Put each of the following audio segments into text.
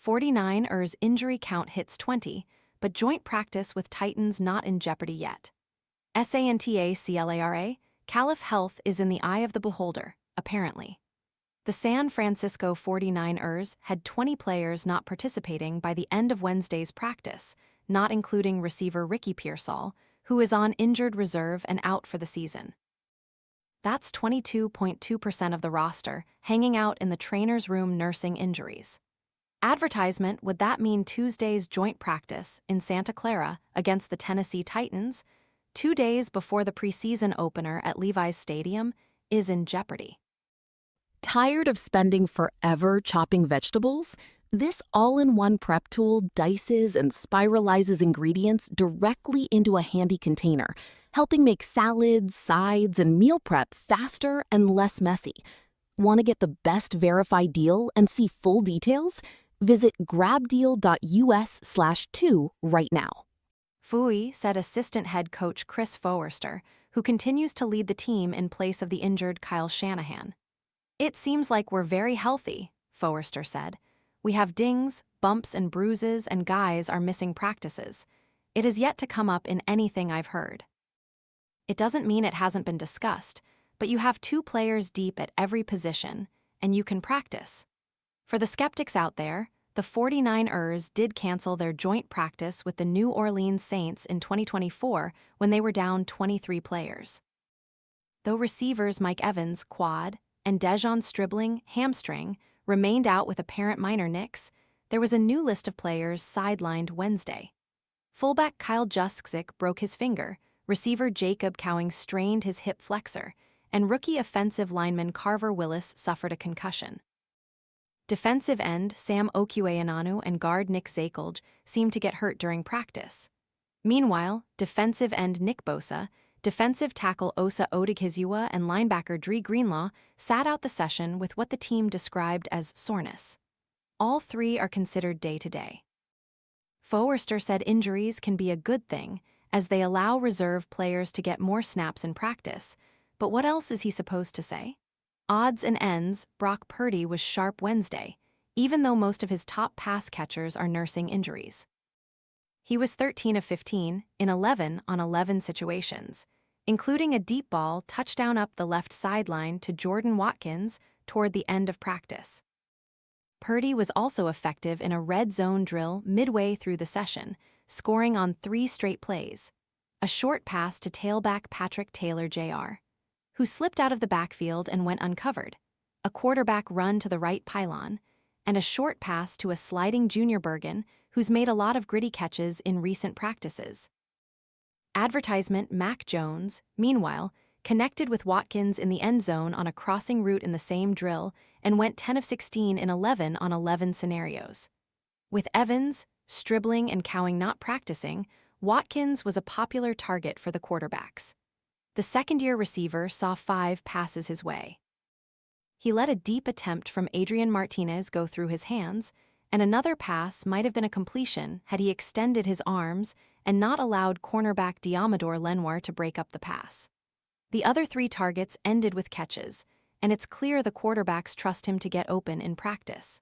49ers injury count hits 20, but joint practice with Titans not in jeopardy yet. Santa Clara, Calif health is in the eye of the beholder, apparently. The San Francisco 49ers had 20 players not participating by the end of Wednesday's practice, not including receiver Ricky Pearsall, who is on injured reserve and out for the season. That's 22.2% of the roster hanging out in the trainer's room nursing injuries. Advertisement Would that mean Tuesday's joint practice in Santa Clara against the Tennessee Titans, 2 days before the preseason opener at Levi's Stadium, is in jeopardy. Tired of spending forever chopping vegetables? This all-in-one prep tool dices and spiralizes ingredients directly into a handy container, helping make salads, sides, and meal prep faster and less messy. Want to get the best verified deal and see full details? Visit grabdeal.us/2 right now. Fooey, said assistant head coach Chris Forrester, who continues to lead the team in place of the injured Kyle Shanahan. It seems like we're very healthy, Forrester said. We have dings, bumps, and bruises, and guys are missing practices. It has yet to come up in anything I've heard. It doesn't mean it hasn't been discussed, but you have 2 players deep at every position, and you can practice. For the skeptics out there, the 49ers did cancel their joint practice with the New Orleans Saints in 2024 when they were down 23 players. Though receivers Mike Evans, quad, and Dejon Stribling, hamstring, remained out with apparent minor nicks, there was a new list of players sidelined Wednesday. Fullback Kyle Juszczyk broke his finger, receiver Jacob Cowing strained his hip flexor, and rookie offensive lineman Carver Willis suffered a concussion. Defensive end Sam Okueananu and guard Nick Zakelj seemed to get hurt during practice. Meanwhile, defensive end Nick Bosa, defensive tackle Osa Odighizuwa, and linebacker Dre Greenlaw sat out the session with what the team described as soreness. All 3 are considered day-to-day. Forrester said injuries can be a good thing, as they allow reserve players to get more snaps in practice, but what else is he supposed to say? Odds and ends, Brock Purdy was sharp Wednesday, even though most of his top pass catchers are nursing injuries. He was 13 of 15 in 11 on 11 situations, including a deep ball touchdown up the left sideline to Jordan Watkins toward the end of practice. Purdy was also effective in a red zone drill midway through the session, scoring on 3 straight plays. A short pass to tailback Patrick Taylor Jr., who slipped out of the backfield and went uncovered, a quarterback run to the right pylon, and a short pass to a sliding Junior Bergen, who's made a lot of gritty catches in recent practices. Advertisement Mac Jones, meanwhile, connected with Watkins in the end zone on a crossing route in the same drill and went 10 of 16 in 11 on 11 scenarios. With Evans, Stribling, and Cowing not practicing, Watkins was a popular target for the quarterbacks. The second-year receiver saw 5 passes his way. He let a deep attempt from Adrian Martinez go through his hands, and another pass might have been a completion had he extended his arms and not allowed cornerback Diamador Lenoir to break up the pass. The other 3 targets ended with catches, and it's clear the quarterbacks trust him to get open in practice.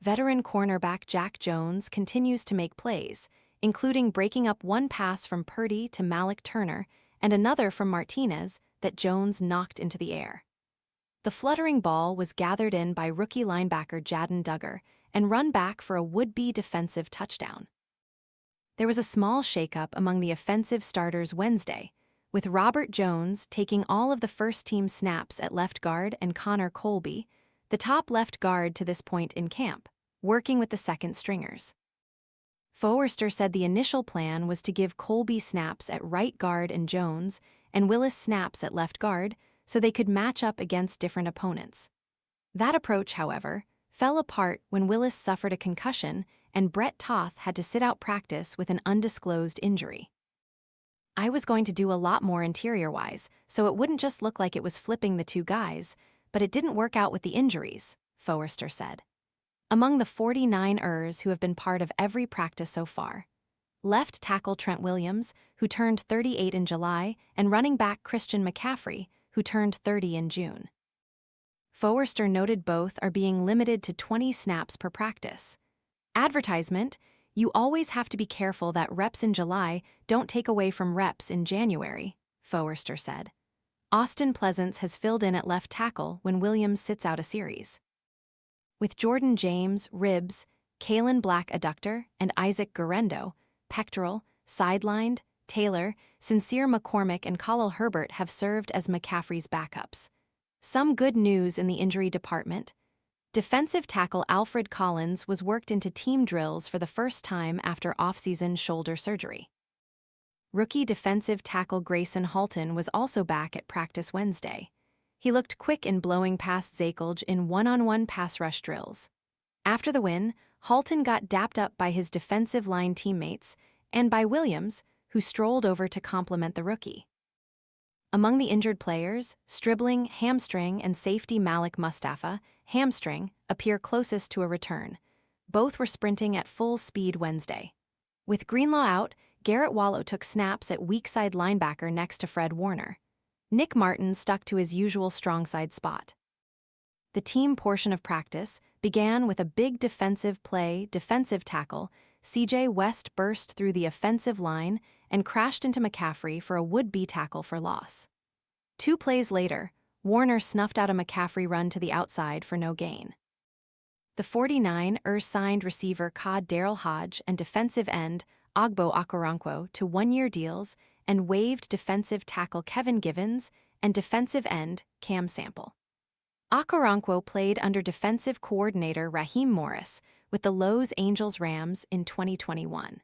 Veteran cornerback Jack Jones continues to make plays, including breaking up 1 pass from Purdy to Malik Turner and another from Martinez that Jones knocked into the air. The fluttering ball was gathered in by rookie linebacker Jadon Duggar and run back for a would-be defensive touchdown. There was a small shakeup among the offensive starters Wednesday, with Robert Jones taking all of the first-team snaps at left guard and Connor Colby, the top left guard to this point in camp, working with the second stringers. Forrester said the initial plan was to give Colby snaps at right guard and Jones, and Willis snaps at left guard, so they could match up against different opponents. That approach, however, fell apart when Willis suffered a concussion and Brett Toth had to sit out practice with an undisclosed injury. I was going to do a lot more interior-wise, so it wouldn't just look like it was flipping the 2 guys, but it didn't work out with the injuries, Forrester said. Among the 49ers who have been part of every practice so far, left tackle Trent Williams, who turned 38 in July, and running back Christian McCaffrey, who turned 30 in June. Forrester noted both are being limited to 20 snaps per practice, Advertisement, you always have to be careful that reps in July don't take away from reps in January, Forrester said. Austin Pleasance has filled in at left tackle when Williams sits out a series. With Jordan James, ribs, Kalen Black adductor, and Isaac Guerrero, pectoral, sidelined, Taylor, Sincere McCormick, and Khalil Herbert have served as McCaffrey's backups. Some good news in the injury department. Defensive tackle Alfred Collins was worked into team drills for the first time after off-season shoulder surgery. Rookie defensive tackle Grayson Halton was also back at practice Wednesday. He looked quick in blowing past Zakelj in one-on-one pass rush drills. After the win, Halton got dapped up by his defensive line teammates and by Williams, who strolled over to compliment the rookie. Among the injured players, Stribling, hamstring, and safety Malik Mustafa, hamstring, appear closest to a return. Both were sprinting at full speed Wednesday. With Greenlaw out, Garrett Wallow took snaps at weak side linebacker next to Fred Warner. Nick Martin stuck to his usual strong side spot. The team portion of practice began with a big defensive play. Defensive tackle CJ West burst through the offensive line and crashed into McCaffrey for a would-be tackle for loss. 2 plays later, Warner snuffed out a McCaffrey run to the outside for no gain. The 49ers signed receiver Cod Darrell Hodge and defensive end Ogbo Okoronkwo to 1-year deals and waived defensive tackle Kevin Givens and defensive end Cam Sample. Okoronkwo played under defensive coordinator Raheem Morris with the Los Angeles Rams in 2021.